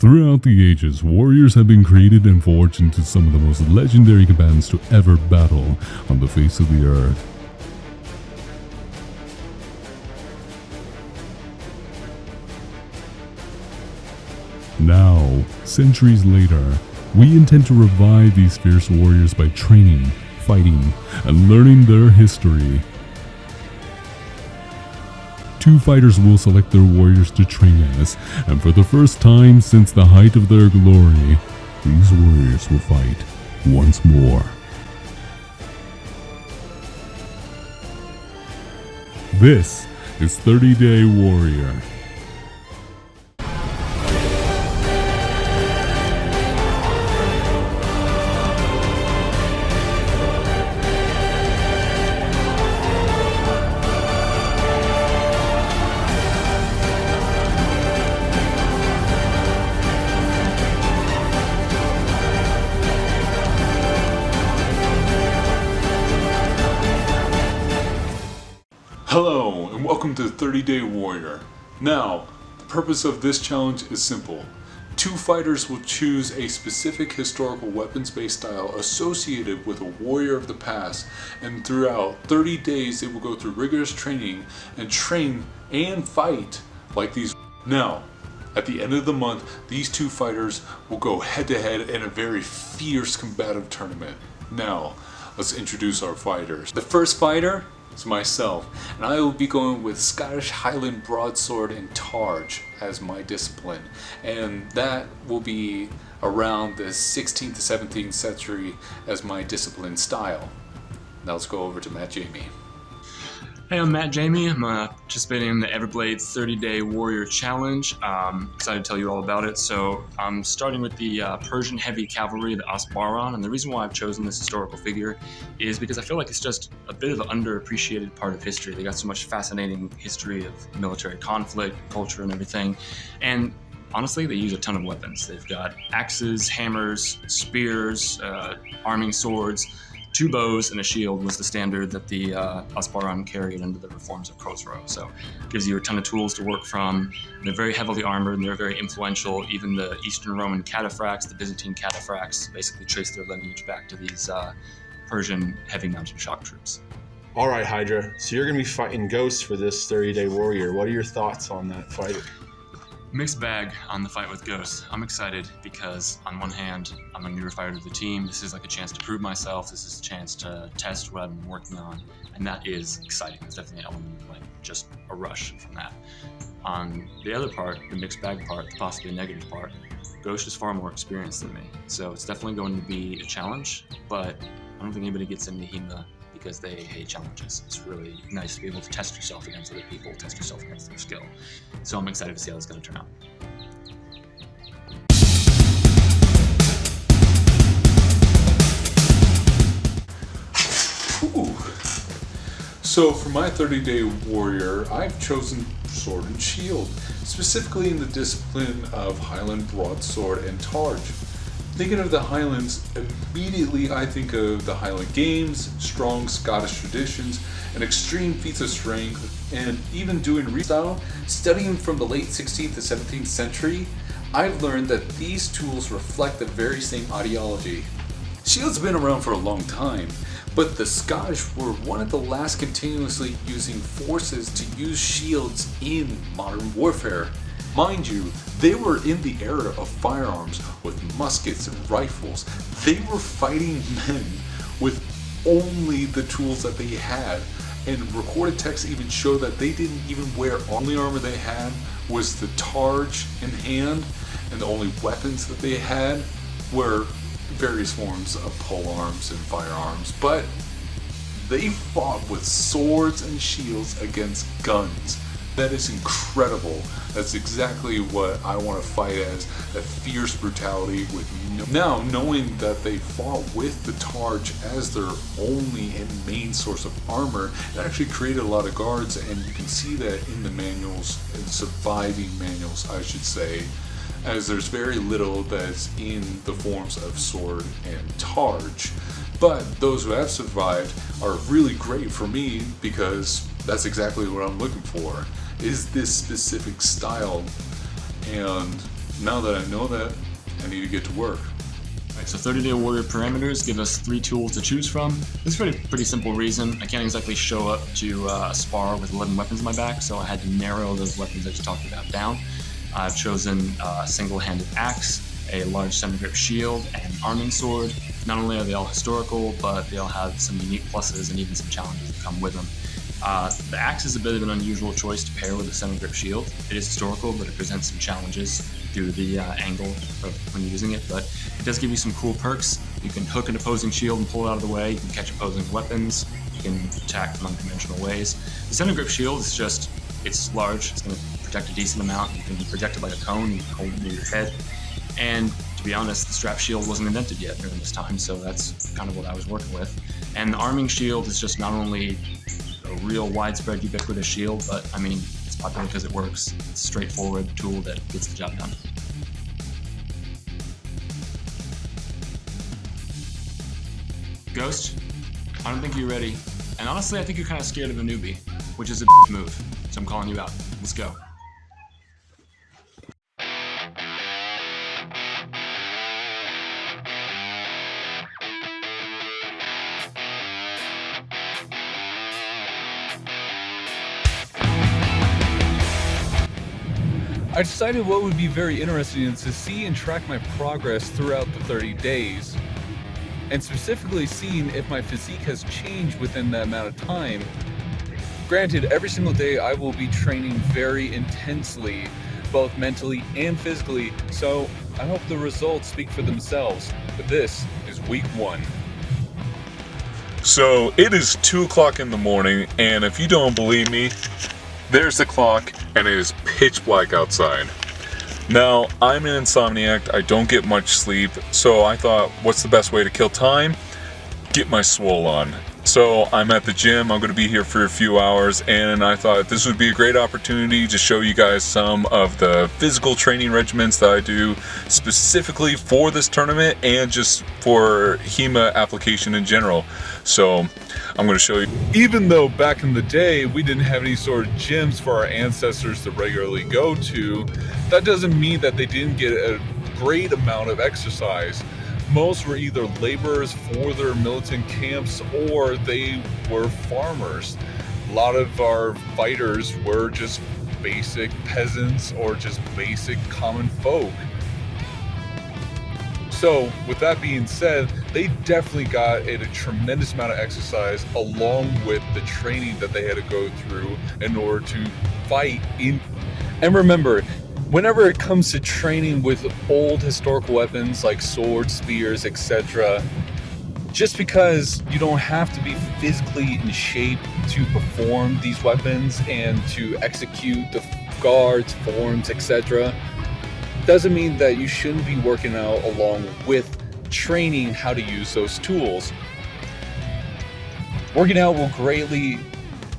Throughout the ages, warriors have been created and forged into some of the most legendary combatants to ever battle on the face of the earth. Now, centuries later, we intend to revive these fierce warriors by training, fighting, and learning their history. Two fighters will select their warriors to train as, and for the first time since the height of their glory, these warriors will fight once more. This is 30-Day Warrior. Hello, and welcome to 30-Day Warrior. Now, the purpose of this challenge is simple. Two fighters will choose a specific historical weapons-based style associated with a warrior of the past, and throughout 30 days they will go through rigorous training and fight like these. Now, at the end of the month, these two fighters will go head-to-head in a very fierce combative tournament. Now, let's introduce our fighters. The first fighter is myself, and I will be going with Scottish Highland Broadsword and Targe as my discipline, and that will be around the 16th to 17th century as my discipline style. Now let's go over to Matt Jamie. Hey, I'm Matt Jamie. I'm participating in the Everblades 30-Day Warrior Challenge. Excited to tell you all about it. So I'm starting with the Persian Heavy Cavalry, the Sparring, and the reason why I've chosen this historical figure is because I feel like it's just a bit of an underappreciated part of history. They got so much fascinating history of military conflict, culture, and everything. And honestly, they use a ton of weapons. They've got axes, hammers, spears, arming swords. Two bows and a shield was the standard that the Sparring carried under the reforms of Khosrow. So it gives you a ton of tools to work from. They're very heavily armored and they're very influential. Even the Eastern Roman cataphracts, the Byzantine cataphracts, basically trace their lineage back to these Persian heavy mounted shock troops. All right, Hydra. So you're going to be fighting ghosts for this 30-Day Warrior. What are your thoughts on that fighter? Mixed bag on the fight with Ghost. I'm excited because on one hand, I'm a newer fighter to the team. This is like a chance to prove myself. This is a chance to test what I've been working on, and that is exciting. It's definitely an element of like just a rush from that. On the other part, the mixed bag part, the possibly negative part, Ghost is far more experienced than me, so it's definitely going to be a challenge, but I don't think anybody gets into HEMA because they hate challenges. It's really nice to be able to test yourself against other people, test yourself against their skill. So I'm excited to see how it's going to turn out. Ooh. So for my 30-Day Warrior, I've chosen Sword and Shield, specifically in the discipline of Highland Broadsword and Targe. Thinking of the Highlands, immediately I think of the Highland Games, strong Scottish traditions, and extreme feats of strength, and even doing restyle. Studying from the late 16th to 17th century, I've learned that these tools reflect the very same ideology. Shields have been around for a long time, but the Scottish were one of the last continuously using forces to use shields in modern warfare. Mind you, they were in the era of firearms with muskets and rifles. They were fighting men with only the tools that they had, and recorded texts even show that they didn't even wear only armor they had was the targe in hand, and the only weapons that they had were various forms of polearms and firearms. But they fought with swords and shields against guns. That is incredible. That's exactly what I want to fight as, that fierce brutality with now knowing that they fought with the Targe as their only and main source of armor. It actually created a lot of guards, and you can see that in the manuals, in surviving manuals I should say, as there's very little that's in the forms of sword and Targe. But those who have survived are really great for me, because that's exactly what I'm looking for, is this specific style. And Now that I know that, I need to get to work. Alright, so 30-day warrior parameters give us 3 tools to choose from. This is for a pretty simple reason. I can't exactly show up to a spar with 11 weapons in my back, so I had to narrow those weapons I just talked about down. I've chosen a single-handed axe, a large center grip shield, and an arming sword. Not only are they all historical, but they all have some unique pluses and even some challenges that come with them. The axe is a bit of an unusual choice to pair with a center grip shield. It is historical, but it presents some challenges due to the angle of when you're using it, but it does give you some cool perks. You can hook an opposing shield and pull it out of the way. You can catch opposing weapons. You can attack from unconventional ways. The center grip shield is just, it's large. It's going to protect a decent amount. You can project it like a cone. You can hold it near your head. And to be honest, the strap shield wasn't invented yet during this time, so that's kind of what I was working with. And the arming shield is just not only a real widespread ubiquitous shield, but I mean, it's popular because it works. It's a straightforward tool that gets the job done. Ghost, I don't think you're ready. And honestly, I think you're kind of scared of a newbie, which is a move. So I'm calling you out. Let's go. I decided what would be very interesting is to see and track my progress throughout the 30 days, and specifically seeing if my physique has changed within that amount of time. Granted, every single day I will be training very intensely, both mentally and physically, so I hope the results speak for themselves. But this is week 1. So it is 2 o'clock in the morning, and if you don't believe me, there's the clock, and it is pitch black outside. Now, I'm an insomniac, I don't get much sleep, so I thought, what's the best way to kill time? Get my swole on. So I'm at the gym, I'm going to be here for a few hours, and I thought this would be a great opportunity to show you guys some of the physical training regimens that I do specifically for this tournament and just for HEMA application in general. So I'm going to show you. Even though back in the day we didn't have any sort of gyms for our ancestors to regularly go to, that doesn't mean that they didn't get a great amount of exercise. Most were either laborers for their militant camps or they were farmers. A lot of our fighters were just basic peasants or just basic common folk. So, with that being said, they definitely got a tremendous amount of exercise along with the training that they had to go through in order to fight in. And remember, whenever it comes to training with old historical weapons like swords, spears, etc., just because you don't have to be physically in shape to perform these weapons and to execute the guards, forms, etc., doesn't mean that you shouldn't be working out along with training how to use those tools. Working out will greatly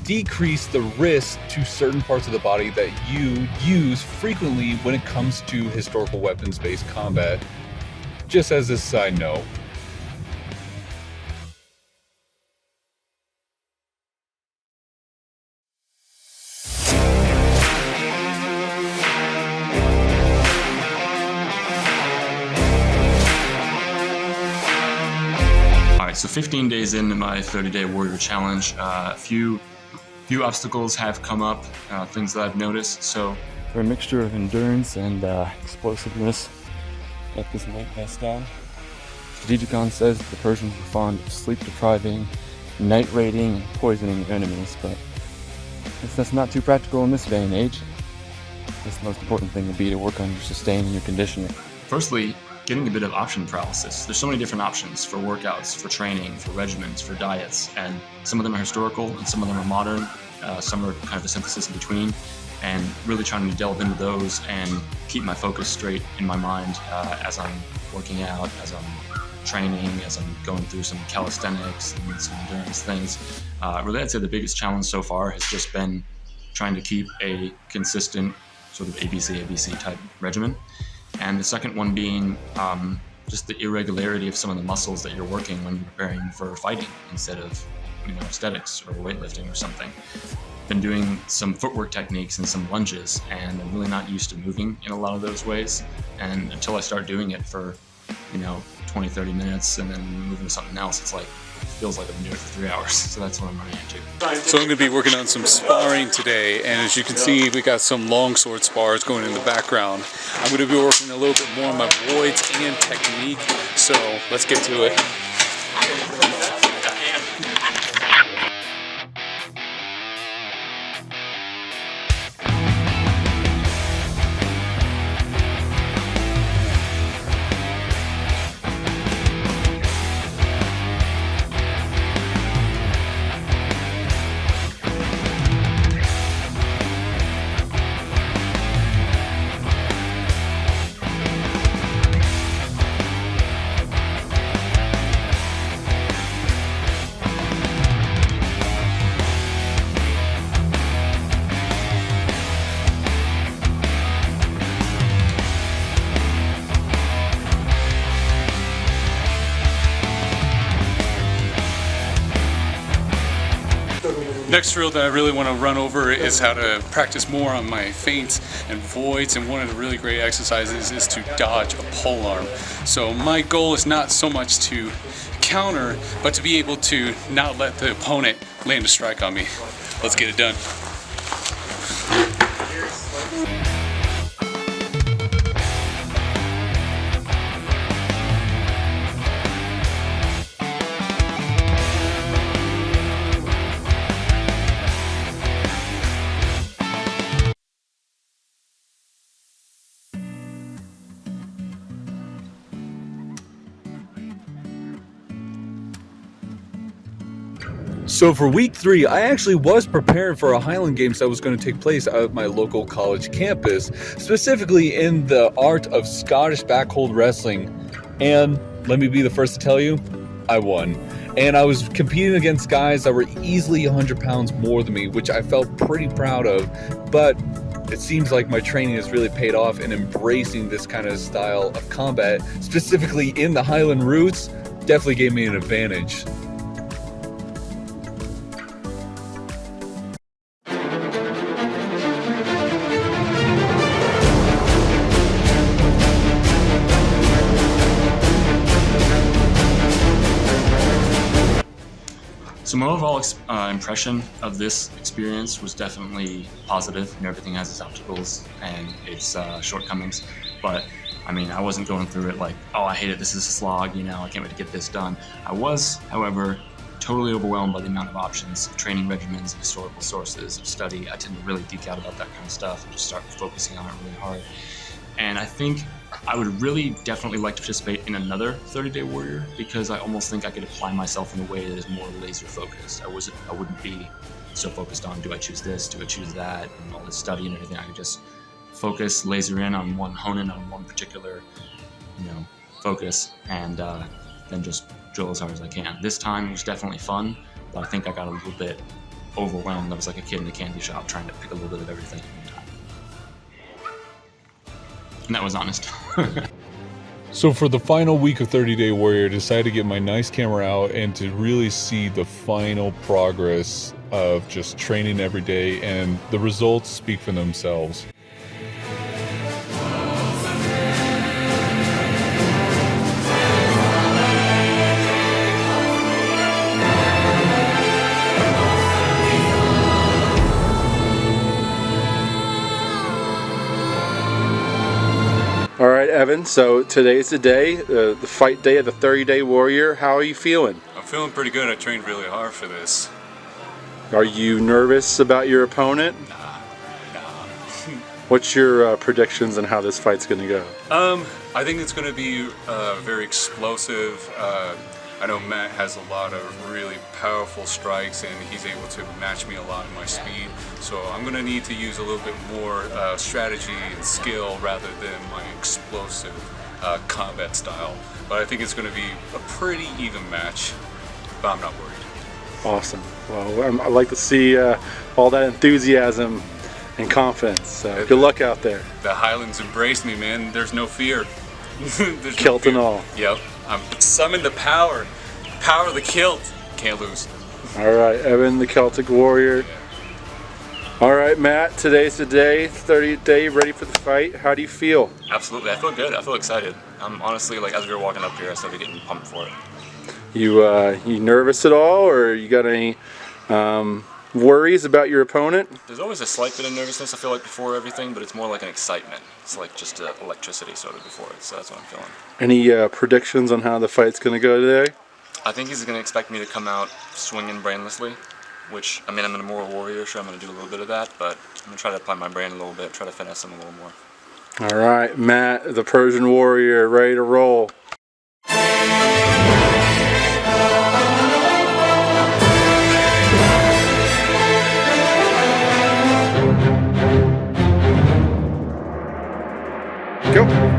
decrease the risk to certain parts of the body that you use frequently when it comes to historical weapons-based combat. Just as a side note. So 15 days into my 30-day warrior challenge, a few obstacles have come up, things that I've noticed. So for a mixture of endurance and explosiveness, got this light vest on. Strategicon says the Persians were fond of sleep-depriving, night raiding, and poisoning their enemies, but that's not too practical in this day and age. I guess the most important thing would be to work on your sustain and your conditioning. Firstly, getting a bit of option paralysis. There's so many different options for workouts, for training, for regimens, for diets, and some of them are historical and some of them are modern. Some are kind of a synthesis in between, and really trying to delve into those and keep my focus straight in my mind as I'm working out, as I'm training, as I'm going through some calisthenics and some endurance things. Really, I'd say the biggest challenge so far has just been trying to keep a consistent sort of ABC type regimen. And the second one being just the irregularity of some of the muscles that you're working when you're preparing for fighting instead of aesthetics or weightlifting or something. Been doing some footwork techniques and some lunges, and I'm really not used to moving in a lot of those ways. And until I start doing it for 20, 30 minutes and then moving to something else, it feels like I've been doing it for 3 hours. So that's what I'm running into. So I'm going to be working on some sparring today, and as you can see, we got some longsword spars going in the background. I'm going to be working a little bit more on my voids and technique, so let's get to it. Next drill that I really want to run over is how to practice more on my feints and voids, and one of the really great exercises is to dodge a pole arm. So my goal is not so much to counter, but to be able to not let the opponent land a strike on me. Let's get it done. So for week 3, I actually was preparing for a Highland Games that was going to take place at my local college campus, specifically in the art of Scottish backhold wrestling. And let me be the first to tell you, I won. And I was competing against guys that were easily 100 pounds more than me, which I felt pretty proud of. But it seems like my training has really paid off in embracing this kind of style of combat, specifically in the Highland roots, definitely gave me an advantage. So my overall impression of this experience was definitely positive. Everything has its obstacles and its shortcomings, but I mean, I wasn't going through it like, oh, I hate it, this is a slog, I can't wait to get this done. I was, however, totally overwhelmed by the amount of options, training regimens, historical sources, study. I didn't really geek out about that kind of stuff and just start focusing on it really hard. And I think I would really definitely like to participate in another 30-Day Warrior, because I almost think I could apply myself in a way that is more laser focused. I wouldn't be so focused on, do I choose this, do I choose that, and all this study and everything. I could just focus, laser in on one, hone in on one particular, focus, and then just drill as hard as I can. This time it was definitely fun, but I think I got a little bit overwhelmed. I was like a kid in a candy shop trying to pick a little bit of everything at one time. And that was honest. So for the final week of 30-Day Warrior, I decided to get my nice camera out and to really see the final progress of just training every day, and the results speak for themselves. All right, Evan, so today's the day, the fight day of the 30-Day Warrior. How are you feeling? I'm feeling pretty good. I trained really hard for this. Are you nervous about your opponent? Nah. What's your predictions on how this fight's going to go? I think it's going to be very explosive. I know Matt has a lot of really powerful strikes, and he's able to match me a lot in my speed. So I'm going to need to use a little bit more strategy and skill rather than my explosive combat style. But I think it's going to be a pretty even match, but I'm not worried. Awesome. Well, I'd like to see all that enthusiasm and confidence. So good luck out there. The Highlands embraced me, man. There's no fear. There's Kilt no and all. Yep. I'm summoned the power. Power of the kilt. Can't lose. All right, Evan, the Celtic Warrior. All right, Matt, today's the day, 30th day, ready for the fight. How do you feel? Absolutely, I feel good. I feel excited. I'm honestly, like, as we were walking up here, I started getting pumped for it. You nervous at all, or you got any worries about your opponent? There's always a slight bit of nervousness, I feel like, before everything, but it's more like an excitement. It's like just electricity sort of before it, so that's what I'm feeling. Any predictions on how the fight's going to go today? I think he's going to expect me to come out swinging brainlessly, which, I mean, I'm an Immortal Warrior, sure I'm going to do a little bit of that, but I'm going to try to apply my brain a little bit, try to finesse him a little more. All right, Matt, the Persian Warrior, ready to roll. Go.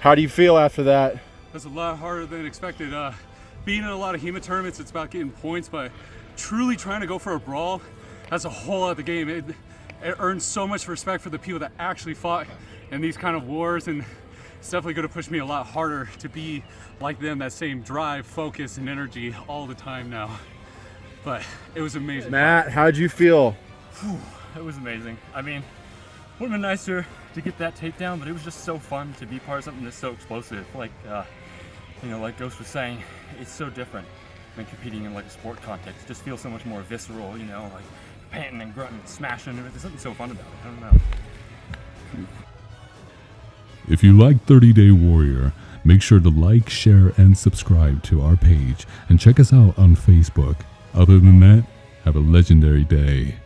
How do you feel after that? That's a lot harder than expected. Being in a lot of HEMA tournaments, it's about getting points, but truly trying to go for a brawl, that's a whole other game. It earns so much respect for the people that actually fought in these kind of wars, and it's definitely going to push me a lot harder to be like them, that same drive, focus, and energy all the time now. But it was amazing. Matt, how'd you feel? It was amazing. I mean, would have been nicer to get that takedown, but it was just so fun to be part of something that's so explosive. Like, like Ghost was saying, it's so different than competing in like a sport context. It just feels so much more visceral, like panting and grunting and smashing. There's something so fun about it. I don't know. If you like 30 Day Warrior, make sure to like, share, and subscribe to our page, and check us out on Facebook. Other than that, have a legendary day.